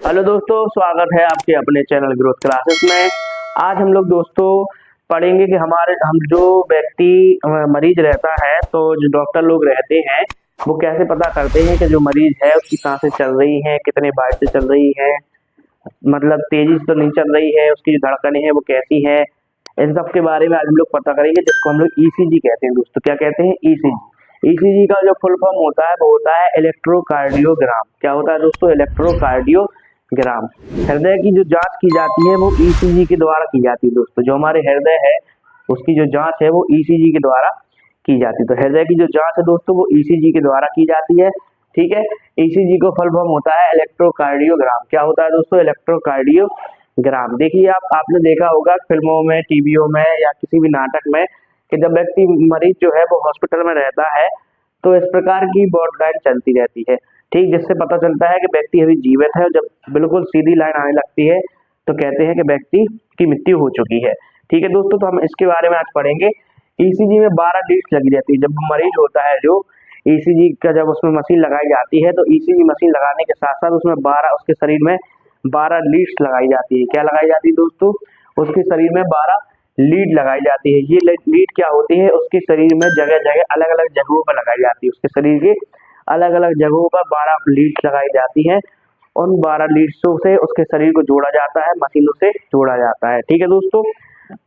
Hello दोस्तों, स्वागत है आपके अपने चैनल ग्रोथ क्लासेस में। आज हम लोग दोस्तों पढ़ेंगे कि हम जो व्यक्ति मरीज रहता है, तो जो डॉक्टर लोग रहते हैं वो कैसे पता करते हैं कि जो मरीज है उसकी सांसें चल रही हैं, कितने बार से चल रही हैं, मतलब तेजी से तो नहीं चल रही है, उसकी जो धड़कनें हैं वो कैसी है। इन सब के बारे में आज हम लोग पता करेंगे, जिसको हम लोग ईसीजी कहते हैं दोस्तों। क्या कहते हैं? ईसीजी। ईसीजी का जो फुल फॉर्म होता है वो होता है इलेक्ट्रोकार्डियोग्राम। क्या होता है दोस्तों? इलेक्ट्रोकार्डियोग्राम। हृदय की जो जांच की जाती है वो ईसीजी के द्वारा की जाती है दोस्तों। जो हमारे हृदय है उसकी जो जांच है वो ईसीजी के द्वारा की जाती है। तो हृदय की जो जांच है दोस्तों वो ईसीजी के द्वारा की जाती है। ठीक है। ईसीजी को फुल फॉर्म होता है इलेक्ट्रोकार्डियोग्राम। क्या होता है दोस्तों? इलेक्ट्रोकार्डियोग्राम। देखिए, आपने देखा होगा फिल्मों में, टीवीओ में या किसी भी नाटक में कि जब व्यक्ति मरीज जो है वो हॉस्पिटल में रहता है तो इस प्रकार की ब्रॉड लाइन चलती रहती है। ठीक, जिससे पता चलता है कि व्यक्ति अभी जीवित है। और जब बिल्कुल सीधी लाइन आने लगती है तो कहते हैं कि व्यक्ति की मृत्यु हो चुकी है। ठीक है दोस्तों, तो हम इसके बारे में आज पढ़ेंगे। ईसीजी में 12 लीड्स लगी रहती है। जब मरीज होता है, जो ईसीजी का जब उसमें मशीन लगाई जाती है, तो ईसीजी मशीन लगाने के साथ साथ उसमें 12 उसके शरीर में 12 लीड्स लगाई जाती है। क्या लगाई जाती है दोस्तों? उसके शरीर में 12 लीड लगाई जाती है। ये लीड क्या होती है? उसके शरीर में जगह जगह अलग अलग जगहों पर लगाई जाती है। उसके शरीर के अलग अलग जगहों पर 12 लीड्स लगाई जाती है। उन 12 लीड्सों से उसके शरीर को जोड़ा जाता है, मशीनों से जोड़ा जाता है। ठीक है दोस्तों।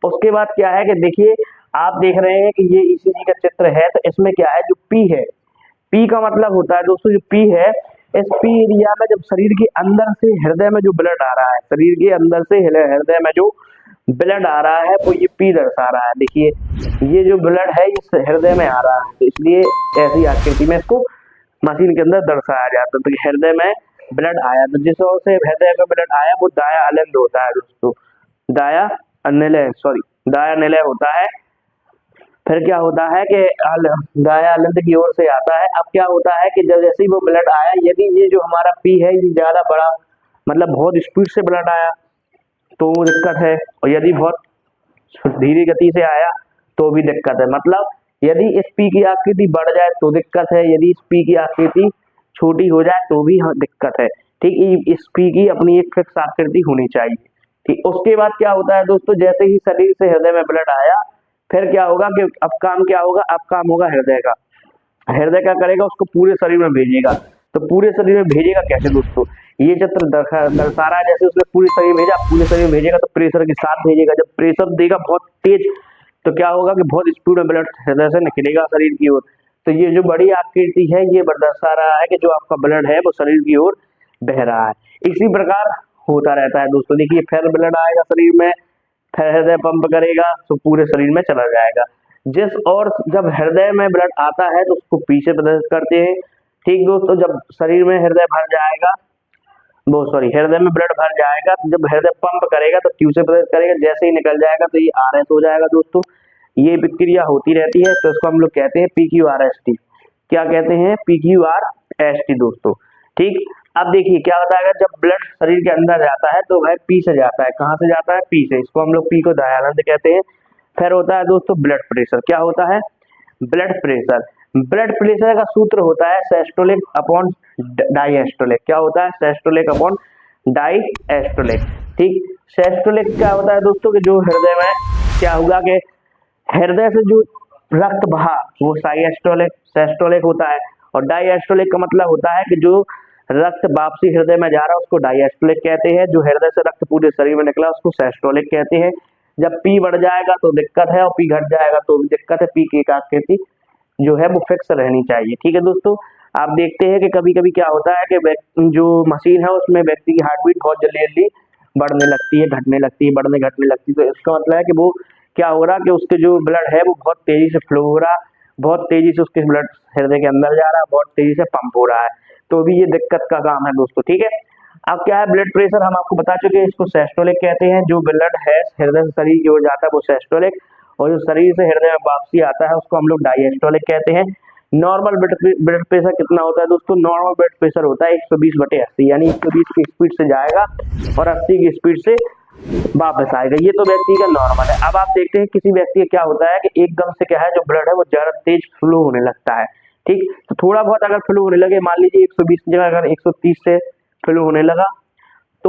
उसके बाद क्या है कि देखिए, आप देख रहे हैं कि ये ईसीजी का चित्र है। तो इसमें क्या है, जो पी है, पी का मतलब होता है दोस्तों, जो पी है, इस पी एरिया में जब शरीर के अंदर से हृदय में जो ब्लड आ रहा है, शरीर के अंदर से हृदय में जो ब्लड आ रहा है वो ये पी दर्शा रहा है। देखिए, ये जो ब्लड है ये हृदय में आ रहा है, तो इसलिए ऐसी आकृति में इसको मशीन के अंदर दर्शाया जाता है। तो हृदय में ब्लड आया, तो जिस ओर से हृदय में ब्लड आया वो दाया अलिंद होता है दोस्तों। दाया निलय, सॉरी, दाया निलय होता है। फिर क्या होता है कि दाया अलिंद की ओर से आता है। अब क्या होता है कि जब जैसे ही वो ब्लड आया, यदि ये जो हमारा पी है ये ज्यादा बड़ा, मतलब बहुत स्पीड से ब्लड आया तो वो दिक्कत है, और यदि बहुत धीरे गति से आया तो भी दिक्कत है। मतलब यदि इस पी की आकृति बढ़ जाए तो दिक्कत है, यदि इस पी की आकृति छोटी हो जाए तो भी दिक्कत है। ठीक, इस पी की अपनी एक फिक्स आकृति होनी चाहिए। ठीक, उसके बाद क्या होता है दोस्तों, जैसे ही शरीर से हृदय में ब्लड आया, फिर क्या होगा कि अब काम क्या होगा? अब काम होगा हृदय का। हृदय क्या करेगा? उसको पूरे शरीर में भेजेगा। तो पूरे शरीर में भेजेगा कैसे दोस्तों? ये चित्र दर्शा रहा है, जैसे उसने पूरे शरीर में भेजा, पूरे शरीर में भेजेगा तो प्रेशर के साथ भेजेगा। जब प्रेशर देगा बहुत तेज, तो क्या होगा कि बहुत स्पीड में ब्लड हृदय से निकलेगा शरीर की ओर। तो ये जो बड़ी आकृति है ये दर्शा रहा है कि जो आपका ब्लड है वो शरीर की ओर बह रहा है। इसी प्रकार होता रहता है दोस्तों। देखिए, फिर ब्लड आएगा शरीर में, फिर हृदय पंप करेगा तो पूरे शरीर में चला जाएगा। जिस और जब हृदय में ब्लड आता है तो उसको पीछे प्रदर्शित करते हैं। ठीक दोस्तों, जब शरीर में हृदय भर जाएगा, वो सॉरी हृदय में ब्लड भर जाएगा, तो जब हृदय पंप करेगा तो क्यू से प्रदर्शित करेगा। जैसे ही निकल जाएगा तो ये आरएस हो जाएगा दोस्तों। ये प्रक्रिया होती रहती है, तो इसको हम लोग कहते हैं PQRST। क्या कहते हैं? PQRST दोस्तों। ठीक, अब देखिए क्या होता है, जब ब्लड शरीर के अंदर जाता है तो वह पी से जाता है। कहाँ से जाता है? पी से। इसको हम लोग पी को दयानंद कहते हैं। फिर होता है दोस्तों ब्लड प्रेशर। क्या होता है? Blood pressure. ब्लड प्रेशर का सूत्र होता है सिस्टोलिक अपॉन डायस्टोलिक। क्या होता है? Systolic upon diastolic. ठीक, सिस्टोलिक क्या होता है दोस्तों कि जो हृदय में क्या होगा कि हृदय से जो रक्त बहा वो साइस्टोलिक सिस्टोलिक होता है। और डायस्टोलिक का मतलब होता है कि जो रक्त वापसी हृदय में जा रहा है उसको डायस्टोलिक कहते हैं। जो हृदय से रक्त पूरे शरीर में निकला उसको सिस्टोलिक कहते हैं। जब पी बढ़ जाएगा तो दिक्कत है, और पी घट जाएगा तो भी दिक्कत है। पी की एक आकृति जो है वो फिक्स रहनी चाहिए। ठीक है दोस्तों, आप देखते हैं कि कभी कभी क्या होता है कि जो मशीन है उसमें व्यक्ति की हार्ट बीट बहुत जल्दी जल्दी बढ़ने लगती है, घटने लगती है, बढ़ने घटने लगती है। तो इसका मतलब है कि वो क्या हो रहा है कि उसके जो ब्लड है वो बहुत तेजी से फ्लो हो रहा है, बहुत तेजी से उसके ब्लड हृदय के अंदर जा रहा है, बहुत तेजी से पंप हो रहा है। तो भी ये दिक्कत का काम है दोस्तों। ठीक है। अब क्या है, ब्लड प्रेशर हम आपको बता चुके हैं, इसको सिस्टोलिक कहते हैं। जो ब्लड है हृदय से शरीर की ओर जाता है वो सिस्टोलिक, और जो शरीर से हृदय में वापसी आता है उसको हम लोग डायस्टोलिक कहते हैं। नॉर्मल ब्लड प्रेशर कितना होता है दोस्तों? नॉर्मल ब्लड प्रेशर होता है 120/80, यानी 120 की स्पीड से जाएगा और 80 की स्पीड से वापस आएगा। ये तो व्यक्ति का नॉर्मल है। अब आप देखते हैं किसी व्यक्ति का क्या होता है कि एकदम से क्या है, जो ब्लड है वो ज्यादा तेज फ्लो होने लगता है। ठीक, तो थोड़ा बहुत अगर फ्लो होने लगे, मान लीजिए 120 की जगह अगर 130 से फ्लो होने लगा,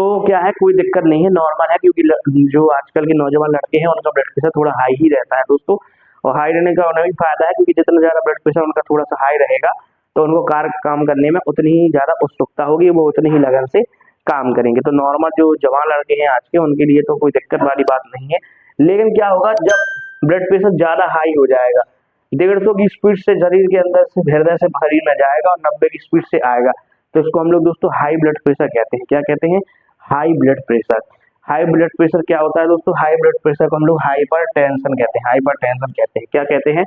तो क्या है, कोई दिक्कत नहीं है, नॉर्मल है, क्योंकि जो आजकल के नौजवान लड़के हैं उनका ब्लड प्रेशर थोड़ा हाई ही रहता है दोस्तों। और हाई रहने का उन्हें भी फायदा है, क्योंकि जितना ज़्यादा ब्लड प्रेशर उनका थोड़ा सा हाई रहेगा तो उनको काम करने में उतनी ही ज़्यादा उत्सुकता होगी, वो उतनी ही लगन से काम करेंगे। तो नॉर्मल जो जवान लड़के हैं आज के, उनके लिए तो कोई दिक्कत वाली बात नहीं है। लेकिन क्या होगा, जब ब्लड प्रेशर ज़्यादा हाई हो जाएगा, 150 की स्पीड से शरीर के अंदर से हृदय से शरीर में जाएगा और 90 की स्पीड से आएगा, तो इसको हम लोग दोस्तों हाई ब्लड प्रेशर कहते हैं। क्या कहते हैं? High blood pressure. High blood pressure क्या होता है दोस्तों? हाई ब्लड प्रेशर को हम लोग हाइपर टेंशन कहते हैं। हाइपर टेंशन कहते हैं। क्या कहते हैं?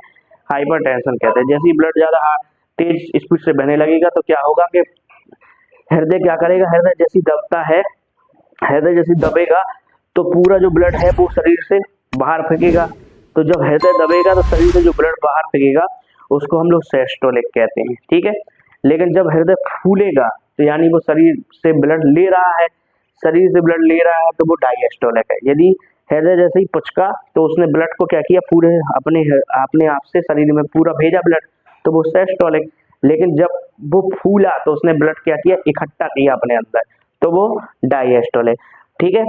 हाइपर टेंशन कहते हैं। जैसे ही ब्लड ज्यादा तेज स्पीड से बहने लगेगा तो क्या होगा कि हृदय क्या करेगा, हृदय जैसी दबता है, हृदय जैसी दबेगा तो पूरा जो ब्लड है वो शरीर से बाहर फेंकेगा। तो जब हृदय दबेगा तो शरीर से जो ब्लड बाहर फेंकेगा उसको हम लोग सिस्टोलिक कहते हैं। ठीक है। लेकिन जब हृदय फूलेगा तो यानी वो शरीर से ब्लड ले रहा है, शरीर से ब्लड ले रहा है, तो वो डायस्टोलिक है। यदि हृदय जैसे ही पुचका तो उसने ब्लड को क्या किया, पूरे अपने आप से शरीर में पूरा भेजा ब्लड, तो वो सिस्टोलिक। लेकिन जब वो फूला तो उसने ब्लड क्या किया, इकट्ठा किया अपने अंदर, तो वो डायस्टोलिक। ठीक है।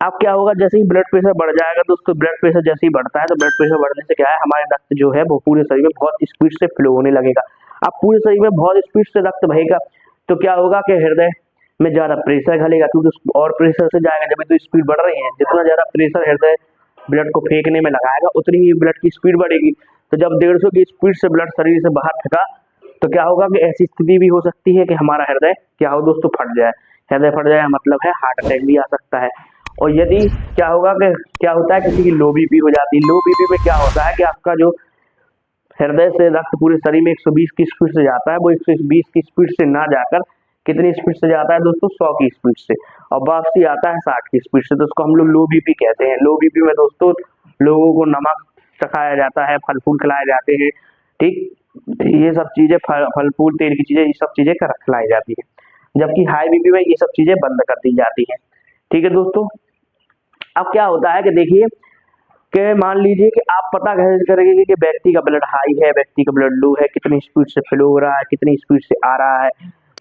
अब क्या होगा, जैसे ही ब्लड प्रेशर बढ़ जाएगा दोस्तों, ब्लड प्रेशर जैसे ही बढ़ता है तो ब्लड प्रेशर बढ़ने से क्या है, हमारे रक्त जो है वो पूरे शरीर में बहुत स्पीड से फ्लो होने लगेगा। अब पूरे शरीर में बहुत स्पीड से रक्त बहेगा तो क्या होगा कि हृदय में ज्यादा प्रेशर घलेगा, क्योंकि और प्रेशर से जाएगा, जब तो स्पीड बढ़ रही है, जितना ज्यादा प्रेशर हृदय ब्लड को फेंकने में लगाएगा उतनी ही ब्लड की स्पीड बढ़ेगी। तो जब 150 की स्पीड से ब्लड शरीर से बाहर फेंका तो क्या होगा कि ऐसी स्थिति भी हो सकती है कि हमारा हृदय क्या हो दोस्तों, फट जाए। हृदय फट जाए मतलब है हार्ट अटैक भी आ सकता है। और यदि क्या होगा कि क्या होता है, किसी की लो बीपी हो जाती है। लो बीपी में क्या होता है कि आपका जो हृदय से रक्त पूरे शरीर में 120 की स्पीड से जाता है, वो 120 की स्पीड से ना जाकर कितनी स्पीड से जाता है दोस्तों, 100 की स्पीड से, और वापसी आता है 60 की स्पीड से। तो उसको हम लोग लो बीपी कहते हैं। लो बीपी में दोस्तों लोगों को नमक चखाया जाता है, फल फूल खिलाए जाते हैं। ठीक, ये सब चीजें, फल फूल तेल की चीजें, ये सब चीजें खिलाई जाती है। जबकि हाई बीपी में ये सब चीजें बंद कर दी जाती है। ठीक है दोस्तों। अब क्या होता है कि देखिए कि मान लीजिए कि आप पता कैसे करेंगे कि व्यक्ति का ब्लड हाई है, व्यक्ति का ब्लड लो है, कितनी स्पीड से फ्लो हो रहा है, कितनी स्पीड से आ रहा है।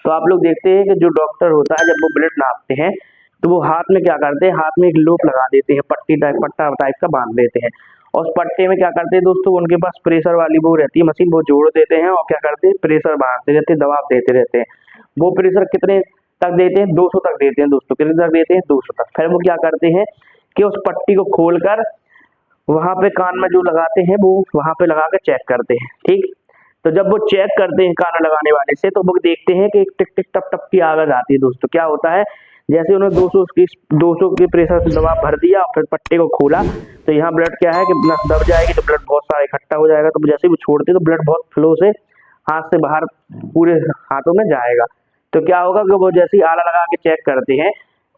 तो आप लोग देखते हैं कि जो डॉक्टर होता है जब वो ब्लड नापते हैं तो वो हाथ में क्या करते हैं, हाथ में एक लोप लगा देते हैं, पट्टा टाइप का बांध देते हैं। और उस पट्टे में क्या करते हैं दोस्तों, उनके पास प्रेशर वाली वो रहती है मशीन, वो जोड़ देते हैं और क्या करते हैं, प्रेशर बांधते रहते हैं, दबाव देते रहते हैं। वो प्रेशर कितने तक देते हैं, 200 तक देते हैं दोस्तों। कितने तक देते हैं, 200 तक। फिर वो क्या करते हैं कि उस पट्टी को खोलकर वहां पे कान में जो लगाते हैं वो वहां पे लगा के चेक करते हैं। ठीक, तो जब वो चेक करते हैं कान लगाने वाले से, तो वो देखते हैं कि एक टिक टिक टप टप की आवाज आती है दोस्तों। क्या होता है, जैसे उन्होंने 200 की प्रेशर से दबाव भर दिया और फिर पट्टे को खोला तो यहाँ ब्लड क्या है कि नस दब जाएगी तो ब्लड बहुत सारा इकट्ठा हो जाएगा। तो जैसे वो छोड़ते तो ब्लड बहुत फ्लो से हाथ से बाहर पूरे हाथों में जाएगा। तो क्या होगा कि वो जैसे ही आला लगा के चेक करते हैं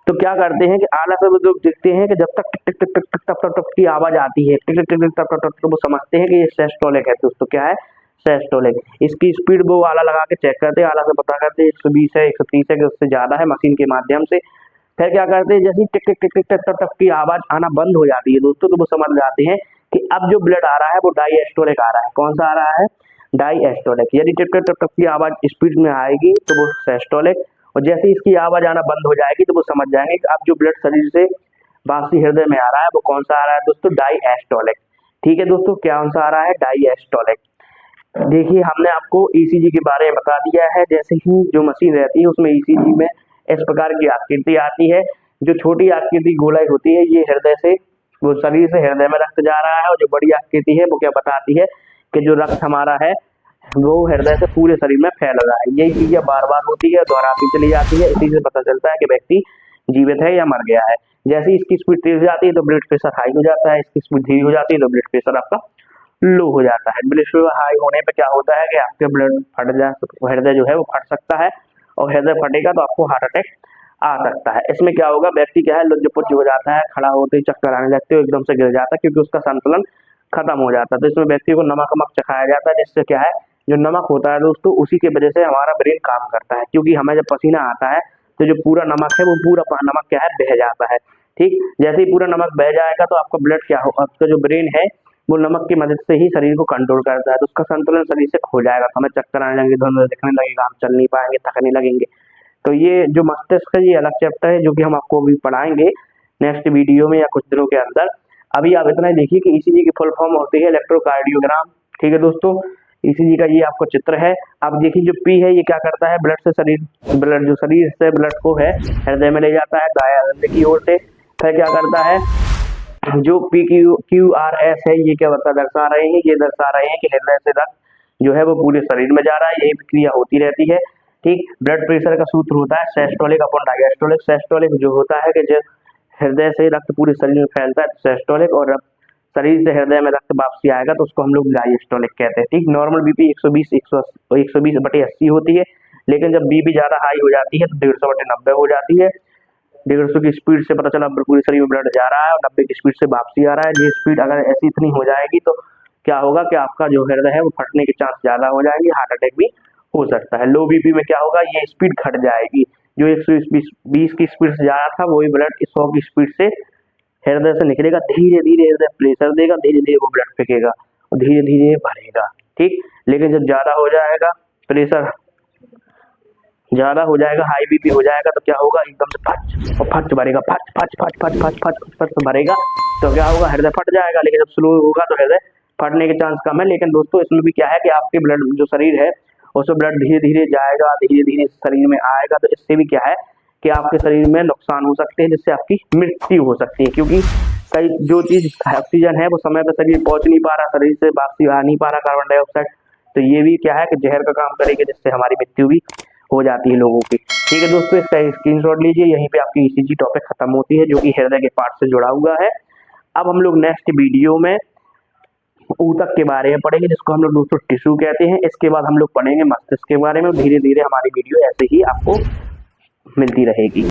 तो क्या करते हैं कि आला से वो लोग देखते हैं कि जब तक टिक टिक टिक टिक टिक टप टप टप की आवाज आती है, टिक टिक टिक टिक टप टप टप, तो वो समझते हैं कि ये सिस्टोलिक है। दोस्तों क्या है, सिस्टोलिक। इसकी स्पीड वो आला लगा के चेक करते हैं, आला से पता करते हैं 120 है, 130 है कि उससे ज्यादा है, मशीन के माध्यम से। फिर क्या करते हैं, जैसे टिक टिक टिक टिक टप टप टप की आवाज आना बंद हो जाती है दोस्तों, तो वो समझ जाते हैं कि अब जो ब्लड आ रहा है वो डायस्टोलिक आ रहा है। कौन सा आ रहा है, डायस्टोलिक। यदि टिक टिक टप टप की आवाज स्पीड में आएगी तो वो सिस्टोलिक, और जैसे इसकी आवाज आना बंद हो जाएगी तो वो समझ जाएंगे कि अब जो ब्लड शरीर से वापसी हृदय में आ रहा है वो कौन सा आ रहा है दोस्तों, डायस्टोलिक। ठीक है दोस्तों, कौन सा आ रहा है, डायस्टोलिक। देखिए हमने आपको ईसीजी के बारे में बता दिया है। जैसे ही जो मशीन रहती है उसमें ईसीजी में इस प्रकार की आकृति आती है। जो छोटी आकृति गोलाई होती है ये हृदय से, वो शरीर से हृदय में रक्त जा रहा है, और जो बड़ी आकृति है वो क्या बताती है कि जो रक्त हमारा है वो हृदय से पूरे शरीर में फैल रहा है। यही चीजें बार बार होती है, दोहराती चली जाती है। इसी से पता चलता है कि व्यक्ति जीवित है या मर गया है। जैसे इसकी स्पीड तेज हो जाती है तो ब्लड प्रेशर हाई हो जाता है, इसकी स्पीड धीमी हो जाती है तो ब्लड प्रेशर आपका लो हो जाता है। ब्लड प्रेशर हाई होने पे क्या होता है कि आपके ब्लड फट जाए, हृदय जो है वो फट सकता है, और हृदय फटेगा तो आपको हार्ट अटैक आ सकता है। इसमें क्या होगा, व्यक्ति क्या है, लुज्ज-पुज्ज हो जाता है, खड़ा होते ही चक्कर आने लगते हो, एकदम से गिर जाता है क्योंकि उसका संतुलन खत्म हो जाता है। तो इसमें व्यक्ति को नमक चखाया जाता है, जिससे क्या है, जो नमक होता है दोस्तों उसी की वजह से हमारा ब्रेन काम करता है, क्योंकि हमें जब पसीना आता है तो जो पूरा नमक है वो पूरा नमक क्या है, बह जाता है। ठीक, जैसे ही पूरा नमक बह जाएगा तो आपका ब्लड क्या हो, आपका जो ब्रेन है वो नमक की मदद से ही शरीर को कंट्रोल करता है, तो उसका संतुलन शरीर से खो जाएगा, हमें चक्कर आने लगेंगे, धुंधला दिखने लगेगा, हम चल नहीं पाएंगे, थकने लगेंगे। तो ये जो मस्तिष्क है ये अलग चैप्टर है, जो कि हम आपको अभी पढ़ाएंगे नेक्स्ट वीडियो में या कुछ दिनों के अंदर। अभी आप इतना ही देखिए कि ईसीजी की फुल फॉर्म होती है इलेक्ट्रोकार्डियोग्राम। ठीक है दोस्तों, ईसीजी का ये आपको चित्र है। आप देखिए जो पी है ये क्या करता है, ब्लड जो शरीर से ब्लड को है हृदय में ले जाता है दायां की ओर से। फिर क्या करता है, जो पी क्यू आर एस है ये क्या दर्शा रहे हैं, ये दर्शा रहे हैं कि हृदय से रक्त जो है वो पूरे शरीर में जा रहा है। यही प्रक्रिया होती रहती है। ठीक, ब्लड प्रेशर का सूत्र होता है सिस्टोलिक अपॉन डायस्टोलिक। सिस्टोलिक जो होता है कि जो हृदय से रक्त पूरे शरीर में फैलता है सिस्टोलिक, और शरीर से हृदय में रक्त वापसी आएगा तो उसको हम लोग डायस्टोलिक कहते हैं। ठीक, नॉर्मल बीपी 120/80 होती है, लेकिन जब बीपी ज्यादा हाई हो जाती है तो 150/90 हो जाती है। 150 की स्पीड से पता चला पूरे शरीर में ब्लड जा रहा है और 90 की स्पीड से वापसी आ रहा है। ये स्पीड अगर ऐसी इतनी हो जाएगी तो क्या होगा कि आपका जो हृदय है वो फटने के चांस ज्यादा हो जाएंगे, हार्ट अटैक भी हो सकता है। लो बीपी में क्या होगा, ये स्पीड घट जाएगी। जो 120 की स्पीड से जा रहा था वही ब्लड 100 की स्पीड से हृदय से निकलेगा। धीरे धीरे हृदय प्रेशर देगा, धीरे धीरे वो ब्लड फेंकेगा और धीरे धीरे भरेगा। ठीक, लेकिन जब ज्यादा हो जाएगा, प्रेशर ज्यादा हो जाएगा, हाई बीपी हो जाएगा तो क्या होगा, एकदम से फच और फच भरेगा, फच फच फच फच फच फच फच भरेगा तो क्या होगा, हृदय फट जाएगा। लेकिन जब स्लो होगा तो हृदय फटने के चांस कम है। लेकिन दोस्तों इसमें भी क्या है कि आपके ब्लड जो शरीर है उसमें ब्लड धीरे धीरे जाएगा, धीरे धीरे शरीर में आएगा, तो इससे भी क्या है कि आपके शरीर में नुकसान हो सकते हैं, जिससे आपकी मृत्यु हो सकती है। क्योंकि कई जो चीज ऑक्सीजन है वो समय पर शरीर पहुंच नहीं पा रहा, शरीर से वापसी आ नहीं पा रहा कार्बन डाइऑक्साइड, तो ये भी क्या है कि जहर का काम करेगा, जिससे हमारी मृत्यु भी हो जाती है लोगों की। ठीक है दोस्तों, इसका स्क्रीनशॉट लीजिए। यहीं पे आपकी ईसीजी टॉपिक खत्म होती है, जो कि हृदय के पार्ट से जुड़ा हुआ है। अब हम लोग नेक्स्ट वीडियो में ऊतक के बारे में पढ़ेंगे, जिसको हम लोग दोस्तों टिश्यू कहते हैं। इसके बाद हम लोग पढ़ेंगे मस्तिष्क के बारे में। धीरे धीरे हमारी वीडियो ऐसे ही आपको मिलती रहेगी।